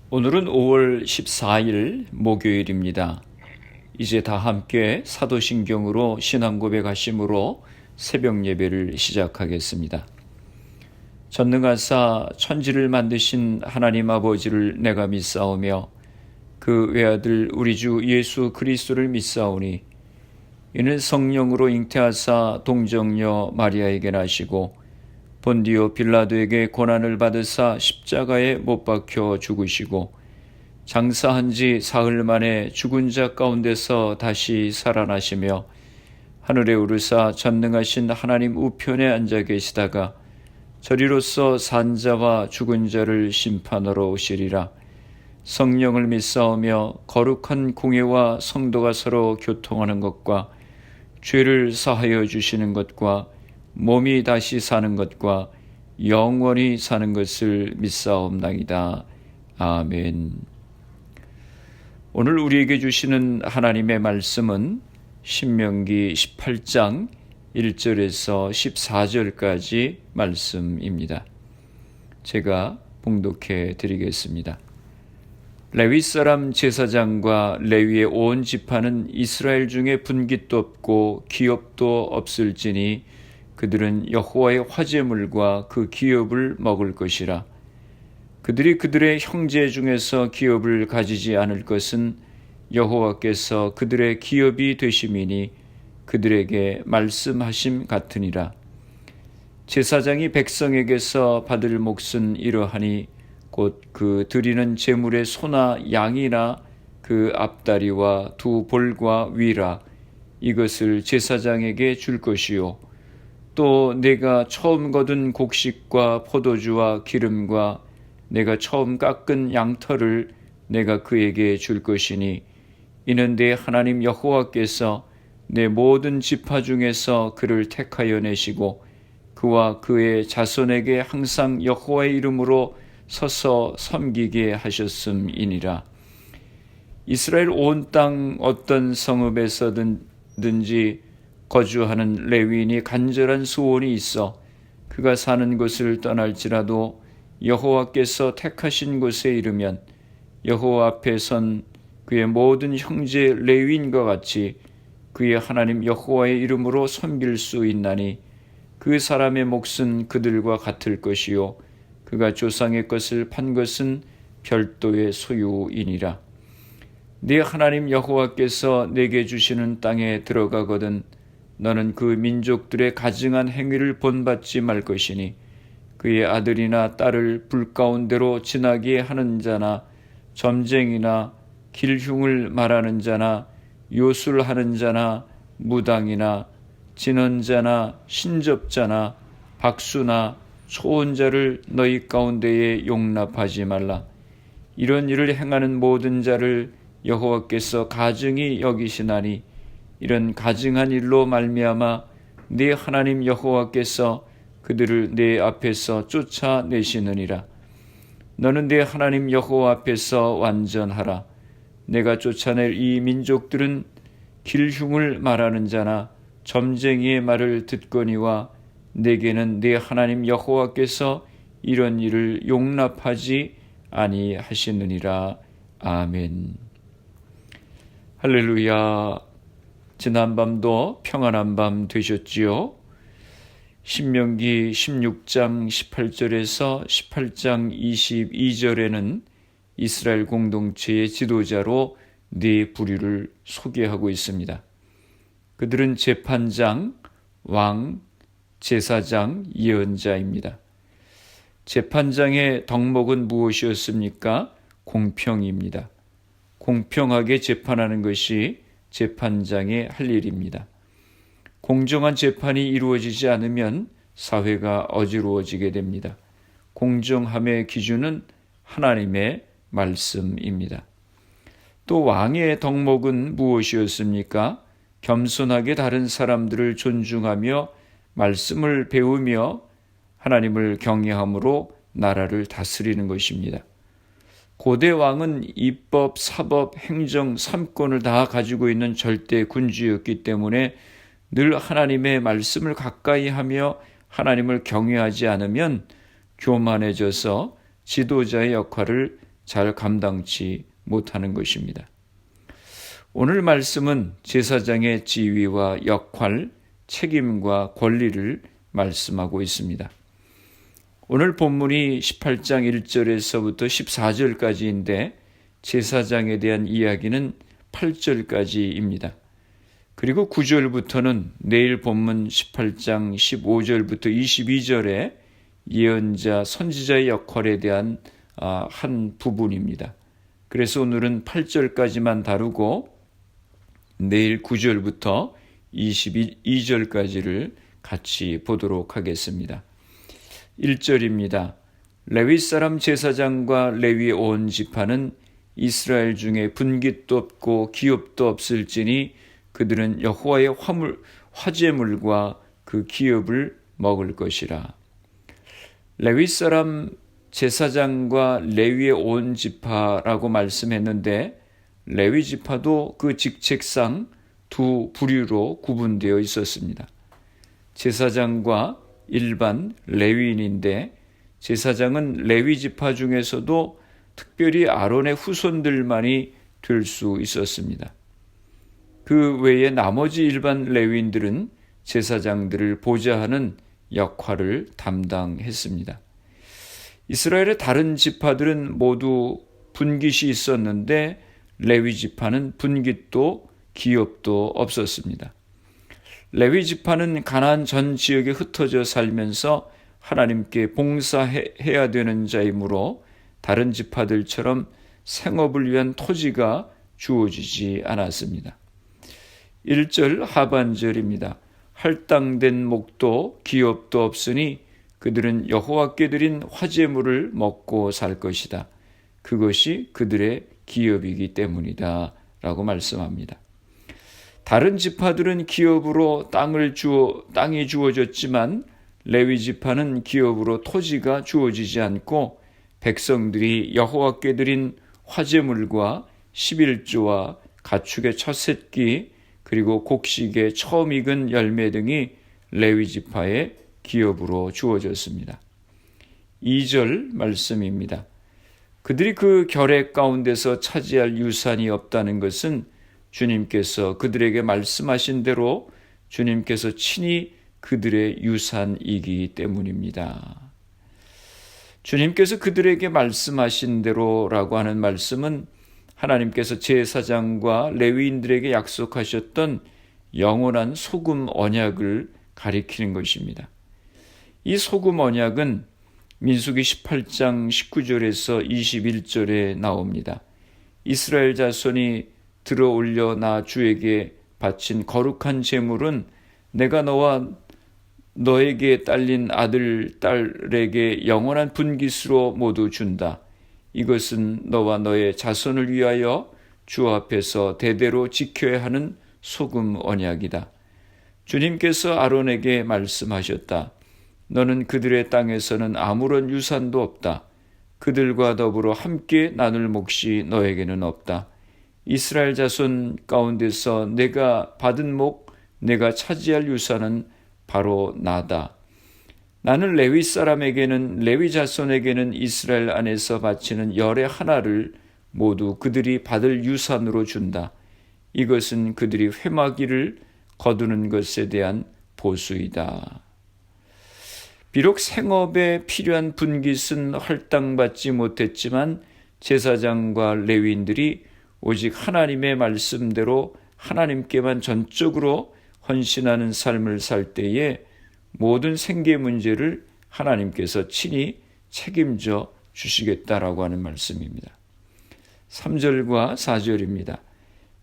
오늘은 5월 14일 목요일입니다. 이제 다 함께 사도신경으로 신앙 고백하심으로 새벽 예배를 시작하겠습니다. 전능하사 천지를 만드신 하나님 아버지를 내가 믿사오며 그 외아들 우리 주 예수 그리스도를 믿사오니 이는 성령으로 잉태하사 동정녀 마리아에게 나시고 본디오 빌라도에게 고난을 받으사 십자가에 못 박혀 죽으시고 장사한 지 사흘 만에 죽은 자 가운데서 다시 살아나시며 하늘에 오르사 전능하신 하나님 우편에 앉아 계시다가 저리로서 산 자와 죽은 자를 심판하러 오시리라. 성령을 믿사오며 거룩한 공회와 성도가 서로 교통하는 것과 죄를 사하여 주시는 것과 몸이 다시 사는 것과 영원히 사는 것을 믿사옵나이다. 아멘. 오늘 우리에게 주시는 하나님의 말씀은 신명기 18장 1절에서 14절까지 말씀입니다. 제가 봉독해 드리겠습니다. 레위 사람 제사장과 레위의 온 지파는 이스라엘 중에 분깃도 없고 기업도 없을지니 그들은 여호와의 화제물과 그 기업을 먹을 것이라. 그들이 그들의 형제 중에서 기업을 가지지 않을 것은 여호와께서 그들의 기업이 되심이니 그들에게 말씀하심 같으니라. 제사장이 백성에게서 받을 몫은 이러하니 곧 그 드리는 제물의 소나 양이나 그 앞다리와 두 볼과 위라 이것을 제사장에게 줄 것이요 또 내가 처음 거둔 곡식과 포도주와 기름과 내가 처음 깎은 양털을 내가 그에게 줄 것이니 이는 내 하나님 여호와께서 내 모든 지파 중에서 그를 택하여 내시고 그와 그의 자손에게 항상 여호와의 이름으로 서서 섬기게 하셨음이니라. 이스라엘 온 땅 어떤 성읍에서든지 거주하는 레위인이 간절한 소원이 있어 그가 사는 곳을 떠날지라도 여호와께서 택하신 곳에 이르면 여호와 앞에 선 그의 모든 형제 레위인과 같이 그의 하나님 여호와의 이름으로 섬길 수 있나니 그 사람의 몫은 그들과 같을 것이요 그가 조상의 것을 판 것은 별도의 소유이니라. 네 하나님 여호와께서 내게 주시는 땅에 들어가거든 너는 그 민족들의 가증한 행위를 본받지 말 것이니 그의 아들이나 딸을 불 가운데로 지나게 하는 자나 점쟁이나 길흉을 말하는 자나 요술하는 자나 무당이나 진언자나 신접자나 박수나 초혼자를 너희 가운데에 용납하지 말라. 이런 일을 행하는 모든 자를 여호와께서 가증히 여기시나니 이런 가증한 일로 말미암아 네 하나님 여호와께서 그들을 네 앞에서 쫓아내시느니라. 너는 네 하나님 여호와 앞에서 완전하라. 내가 쫓아낼 이 민족들은 길흉을 말하는 자나 점쟁이의 말을 듣거니와 내게는 네 하나님 여호와께서 이런 일을 용납하지 아니하시느니라. 아멘. 할렐루야. 지난밤도 평안한 밤 되셨지요? 신명기 16장 18절에서 18장 22절에는 이스라엘 공동체의 지도자로 네 부류를 소개하고 있습니다. 그들은 재판장, 왕, 제사장, 예언자입니다. 재판장의 덕목은 무엇이었습니까? 공평입니다. 공평하게 재판하는 것이 재판장의 할 일입니다. 공정한 재판이 이루어지지 않으면 사회가 어지러워지게 됩니다. 공정함의 기준은 하나님의 말씀입니다. 또 왕의 덕목은 무엇이었습니까? 겸손하게 다른 사람들을 존중하며 말씀을 배우며 하나님을 경외함으로 나라를 다스리는 것입니다. 고대 왕은 입법, 사법, 행정 3권을 다 가지고 있는 절대 군주였기 때문에 늘 하나님의 말씀을 가까이 하며 하나님을 경외하지 않으면 교만해져서 지도자의 역할을 잘 감당치 못하는 것입니다. 오늘 말씀은 제사장의 지위와 역할, 책임과 권리를 말씀하고 있습니다. 오늘 본문이 18장 1절에서부터 14절까지인데 제사장에 대한 이야기는 8절까지입니다. 그리고 9절부터는 내일 본문 18장 15절부터 22절에 예언자, 선지자의 역할에 대한 한 부분입니다. 그래서 오늘은 8절까지만 다루고 내일 9절부터 22절까지를 같이 보도록 하겠습니다. 1절입니다. 레위 사람 제사장과 레위의 온 지파는 이스라엘 중에 분깃도 없고 기업도 없을지니 그들은 여호와의 화제물과 그 기업을 먹을 것이라. 레위 사람 제사장과 레위의 온 지파라고 말씀했는데 레위 지파도 그 직책상 두 부류로 구분되어 있었습니다. 제사장과 일반 레위인인데 제사장은 레위 지파 중에서도 특별히 아론의 후손들만이 될 수 있었습니다. 그 외에 나머지 일반 레위인들은 제사장들을 보좌하는 역할을 담당했습니다. 이스라엘의 다른 지파들은 모두 분깃이 있었는데 레위 지파는 분깃도 기업도 없었습니다. 레위 지파는 가나안 전 지역에 흩어져 살면서 하나님께 봉사해야 되는 자이므로 다른 지파들처럼 생업을 위한 토지가 주어지지 않았습니다. 1절 하반절입니다. 할당된 목도 기업도 없으니 그들은 여호와께 드린 화제물을 먹고 살 것이다. 그것이 그들의 기업이기 때문이다 라고 말씀합니다. 다른 지파들은 기업으로 땅이 주어졌지만 레위 지파는 기업으로 토지가 주어지지 않고 백성들이 여호와께 드린 화제물과 11조와 가축의 첫 새끼 그리고 곡식의 처음 익은 열매 등이 레위 지파의 기업으로 주어졌습니다. 2절 말씀입니다. 그들이 그 결획 가운데서 차지할 유산이 없다는 것은 주님께서 그들에게 말씀하신 대로 주님께서 친히 그들의 유산이기 때문입니다. 주님께서 그들에게 말씀하신 대로라고 하는 말씀은 하나님께서 제사장과 레위인들에게 약속하셨던 영원한 소금 언약을 가리키는 것입니다. 이 소금 언약은 민수기 18장 19절에서 21절에 나옵니다. 이스라엘 자손이 들어 올려 나 주에게 바친 거룩한 제물은 내가 너와 너에게 딸린 아들, 딸에게 영원한 분깃으로 모두 준다. 이것은 너와 너의 자손을 위하여 주 앞에서 대대로 지켜야 하는 소금 언약이다. 주님께서 아론에게 말씀하셨다. 너는 그들의 땅에서는 아무런 유산도 없다. 그들과 더불어 함께 나눌 몫이 너에게는 없다. 이스라엘 자손 가운데서 내가 받은 목, 내가 차지할 유산은 바로 나다. 나는 레위 사람에게는 레위 자손에게는 이스라엘 안에서 바치는 열의 하나를 모두 그들이 받을 유산으로 준다. 이것은 그들이 회막일을 거두는 것에 대한 보수이다. 비록 생업에 필요한 분깃은 할당받지 못했지만 제사장과 레위인들이 오직 하나님의 말씀대로 하나님께만 전적으로 헌신하는 삶을 살 때에 모든 생계 문제를 하나님께서 친히 책임져 주시겠다라고 하는 말씀입니다. 3절과 4절입니다.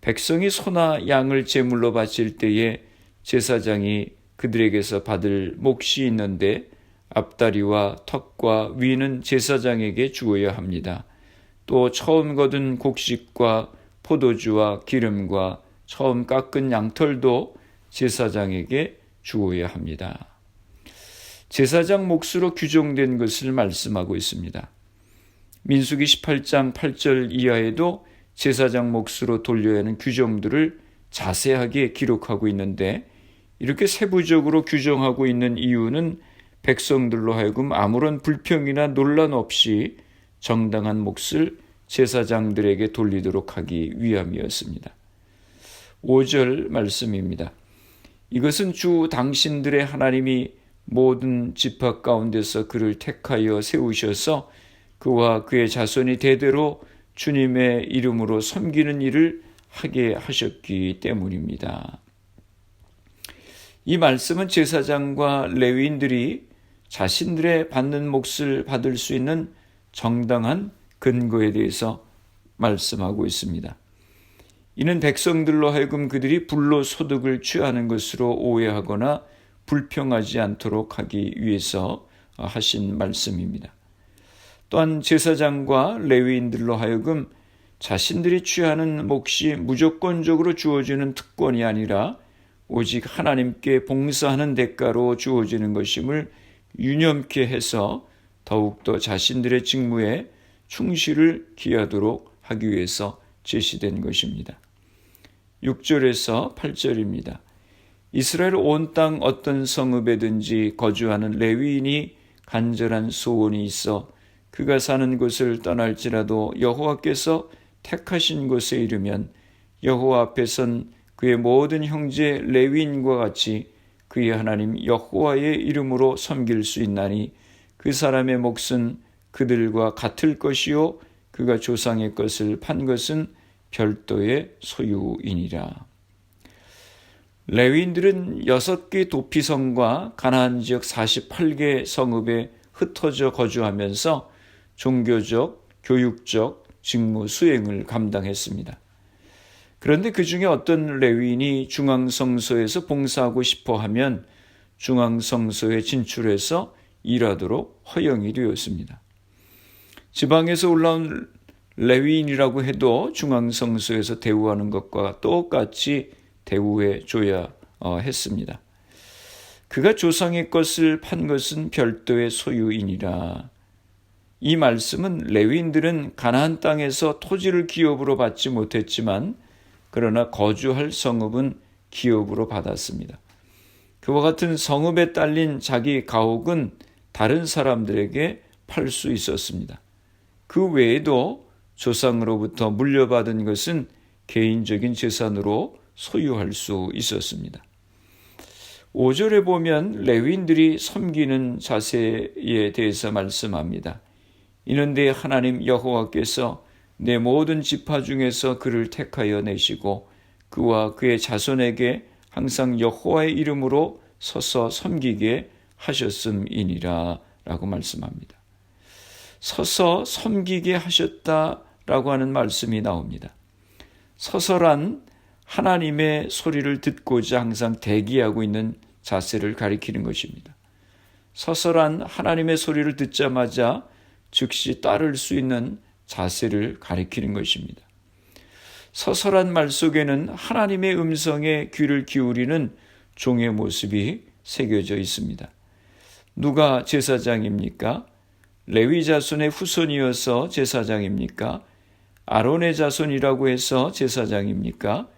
백성이 소나 양을 제물로 바칠 때에 제사장이 그들에게서 받을 몫이 있는데 앞다리와 턱과 위는 제사장에게 주어야 합니다. 또 처음 거둔 곡식과 포도주와 기름과 처음 깎은 양털도 제사장에게 주어야 합니다. 제사장 몫으로 규정된 것을 말씀하고 있습니다. 민수기 18장 8절 이하에도 제사장 몫으로 돌려야 하는 규정들을 자세하게 기록하고 있는데 이렇게 세부적으로 규정하고 있는 이유는 백성들로 하여금 아무런 불평이나 논란 없이 정당한 몫을 제사장들에게 돌리도록 하기 위함이었습니다. 5절 말씀입니다. 이것은 주 당신들의 하나님이 모든 지파 가운데서 그를 택하여 세우셔서 그와 그의 자손이 대대로 주님의 이름으로 섬기는 일을 하게 하셨기 때문입니다. 이 말씀은 제사장과 레위인들이 자신들의 받는 몫을 받을 수 있는 정당한 근거에 대해서 말씀하고 있습니다. 이는 백성들로 하여금 그들이 불로소득을 취하는 것으로 오해하거나 불평하지 않도록 하기 위해서 하신 말씀입니다. 또한 제사장과 레위인들로 하여금 자신들이 취하는 몫이 무조건적으로 주어지는 특권이 아니라 오직 하나님께 봉사하는 대가로 주어지는 것임을 유념케 해서 더욱더 자신들의 직무에 충실을 기하도록 하기 위해서 제시된 것입니다. 6절에서 8절입니다. 이스라엘 온 땅 어떤 성읍에든지 거주하는 레위인이 간절한 소원이 있어 그가 사는 곳을 떠날지라도 여호와께서 택하신 곳에 이르면 여호와 앞에선 그의 모든 형제 레위인과 같이 그의 하나님 여호와의 이름으로 섬길 수 있나니 그 사람의 몫은 그들과 같을 것이요 그가 조상의 것을 판 것은 별도의 소유이니라. 레위인들은 6개 도피성과 가나안 지역 48개 성읍에 흩어져 거주하면서 종교적, 교육적 직무 수행을 감당했습니다. 그런데 그 중에 어떤 레위인이 중앙성소에서 봉사하고 싶어 하면 중앙성소에 진출해서 일하도록 허용이 되었습니다. 지방에서 올라온 레위인이라고 해도 중앙성소에서 대우하는 것과 똑같이 대우해 줘야 했습니다. 그가 조상의 것을 판 것은 별도의 소유이니라. 이 말씀은 레위인들은 가나안 땅에서 토지를 기업으로 받지 못했지만 그러나 거주할 성읍은 기업으로 받았습니다. 그와 같은 성읍에 딸린 자기 가옥은 다른 사람들에게 팔 수 있었습니다. 그 외에도 조상으로부터 물려받은 것은 개인적인 재산으로 소유할 수 있었습니다. 5절에 보면 레위인들이 섬기는 자세에 대해서 말씀합니다. 이는 내 하나님 여호와께서 내 모든 지파 중에서 그를 택하여 내시고 그와 그의 자손에게 항상 여호와의 이름으로 서서 섬기게 하셨음이니라 라고 말씀합니다. 서서 섬기게 하셨다라고 하는 말씀이 나옵니다. 서서란 하나님의 소리를 듣고자 항상 대기하고 있는 자세를 가리키는 것입니다. 서서란 하나님의 소리를 듣자마자 즉시 따를 수 있는 자세를 가리키는 것입니다. 서서란 말 속에는 하나님의 음성에 귀를 기울이는 종의 모습이 새겨져 있습니다. 누가 제사장입니까? 레위 자손의 후손이어서 제사장입니까? 아론의 자손이라고 해서 제사장입니까?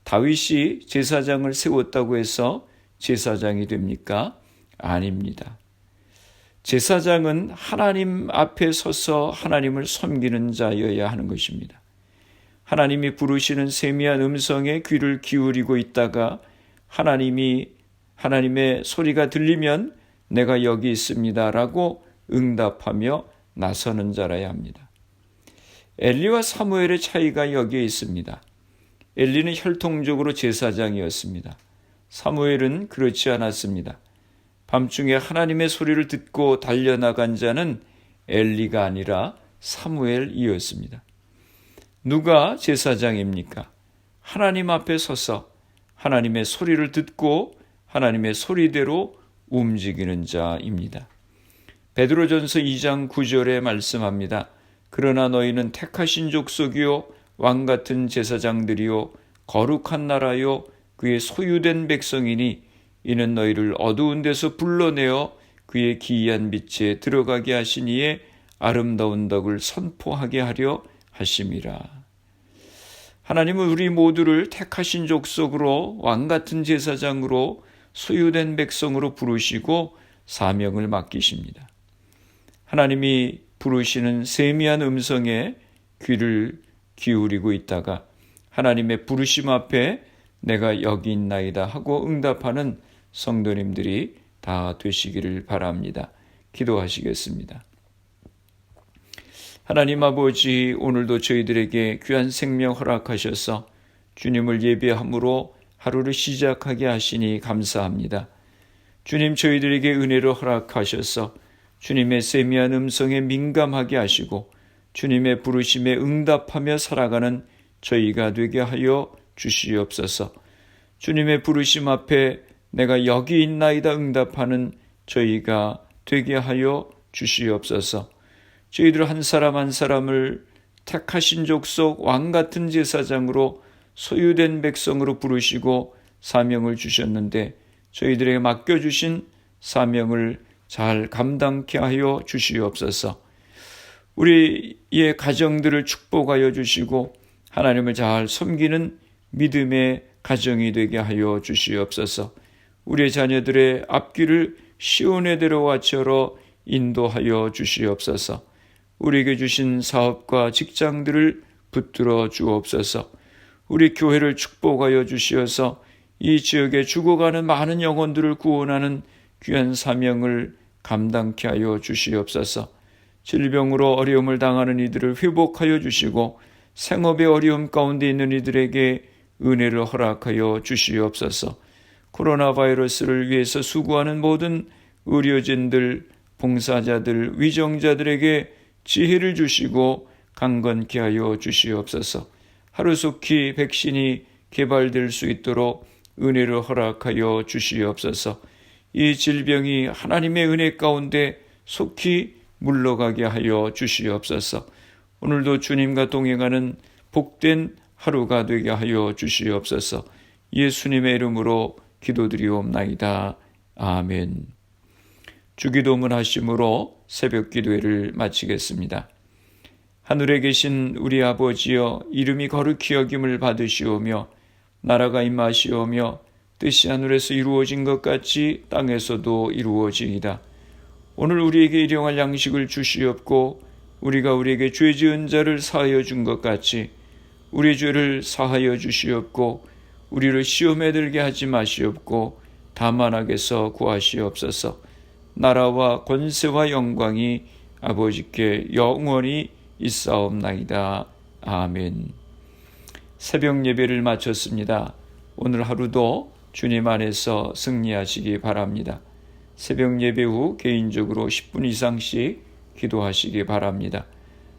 다윗이 제사장을 세웠다고 해서 제사장이 됩니까? 아닙니다. 제사장은 하나님 앞에 서서 하나님을 섬기는 자여야 하는 것입니다. 하나님이 부르시는 세미한 음성에 귀를 기울이고 있다가 하나님의 소리가 들리면 내가 여기 있습니다라고 응답하며 나서는 자라야 합니다. 엘리와 사무엘의 차이가 여기에 있습니다. 엘리는 혈통적으로 제사장이었습니다. 사무엘은 그렇지 않았습니다. 밤중에 하나님의 소리를 듣고 달려나간 자는 엘리가 아니라 사무엘이었습니다. 누가 제사장입니까? 하나님 앞에 서서 하나님의 소리를 듣고 하나님의 소리대로 움직이는 자입니다. 베드로전서 2장 9절에 말씀합니다. 그러나 너희는 택하신 족속이요 왕같은 제사장들이요 거룩한 나라요 그의 소유된 백성이니 이는 너희를 어두운 데서 불러내어 그의 기이한 빛에 들어가게 하시니에 아름다운 덕을 선포하게 하려 하심이라. 하나님은 우리 모두를 택하신 족속으로 왕같은 제사장으로 소유된 백성으로 부르시고 사명을 맡기십니다. 하나님이 부르시는 세미한 음성에 귀를 기울이고 있다가 하나님의 부르심 앞에 내가 여기 있나이다 하고 응답하는 성도님들이 다 되시기를 바랍니다. 기도하시겠습니다. 하나님 아버지, 오늘도 저희들에게 귀한 생명 허락하셔서 주님을 예배함으로 하루를 시작하게 하시니 감사합니다. 주님, 저희들에게 은혜를 허락하셔서 주님의 세미한 음성에 민감하게 하시고 주님의 부르심에 응답하며 살아가는 저희가 되게 하여 주시옵소서. 주님의 부르심 앞에 내가 여기 있나이다 응답하는 저희가 되게 하여 주시옵소서. 저희들 한 사람 한 사람을 택하신 족속 왕같은 제사장으로 소유된 백성으로 부르시고 사명을 주셨는데 저희들에게 맡겨주신 사명을 잘 감당케 하여 주시옵소서. 우리의 가정들을 축복하여 주시고 하나님을 잘 섬기는 믿음의 가정이 되게 하여 주시옵소서. 우리의 자녀들의 앞길을 시온의 대로와처럼 인도하여 주시옵소서. 우리에게 주신 사업과 직장들을 붙들어 주옵소서. 우리 교회를 축복하여 주시어서 이 지역에 죽어가는 많은 영혼들을 구원하는 귀한 사명을 감당케 하여 주시옵소서. 질병으로 어려움을 당하는 이들을 회복하여 주시고 생업의 어려움 가운데 있는 이들에게 은혜를 허락하여 주시옵소서. 코로나 바이러스를 위해서 수고하는 모든 의료진들, 봉사자들, 위정자들에게 지혜를 주시고 강건케 하여 주시옵소서. 하루속히 백신이 개발될 수 있도록 은혜를 허락하여 주시옵소서. 이 질병이 하나님의 은혜 가운데 속히 물러가게 하여 주시옵소서. 오늘도 주님과 동행하는 복된 하루가 되게 하여 주시옵소서. 예수님의 이름으로 기도드리옵나이다. 아멘. 주기도문 하심으로 새벽 기도회를 마치겠습니다. 하늘에 계신 우리 아버지여, 이름이 거룩히 여김을 받으시오며 나라가 임하시오며 뜻이 하늘에서 이루어진 것 같이 땅에서도 이루어지이다. 오늘 우리에게 일용할 양식을 주시옵고 우리가 우리에게 죄 지은 자를 사하여 준 것 같이 우리 죄를 사하여 주시옵고 우리를 시험에 들게 하지 마시옵고 다만 악에서 구하시옵소서. 나라와 권세와 영광이 아버지께 영원히 있사옵나이다. 아멘. 새벽 예배를 마쳤습니다. 오늘 하루도 주님 안에서 승리하시기 바랍니다. 새벽 예배 후 개인적으로 10분 이상씩 기도하시기 바랍니다.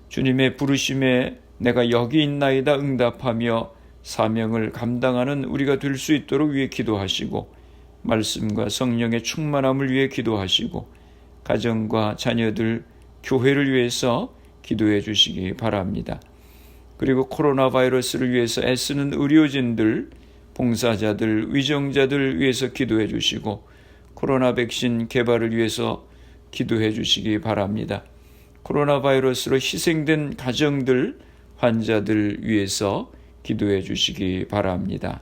주님의 부르심에 내가 여기 있나이다 응답하며 사명을 감당하는 우리가 될 수 있도록 위해 기도하시고 말씀과 성령의 충만함을 위해 기도하시고 가정과 자녀들, 교회를 위해서 기도해 주시기 바랍니다. 그리고 코로나 바이러스를 위해서 애쓰는 의료진들, 봉사자들, 위정자들 위해서 기도해 주시고 코로나 백신 개발을 위해서 기도해 주시기 바랍니다. 코로나 바이러스로 희생된 가정들, 환자들 위해서 기도해 주시기 바랍니다.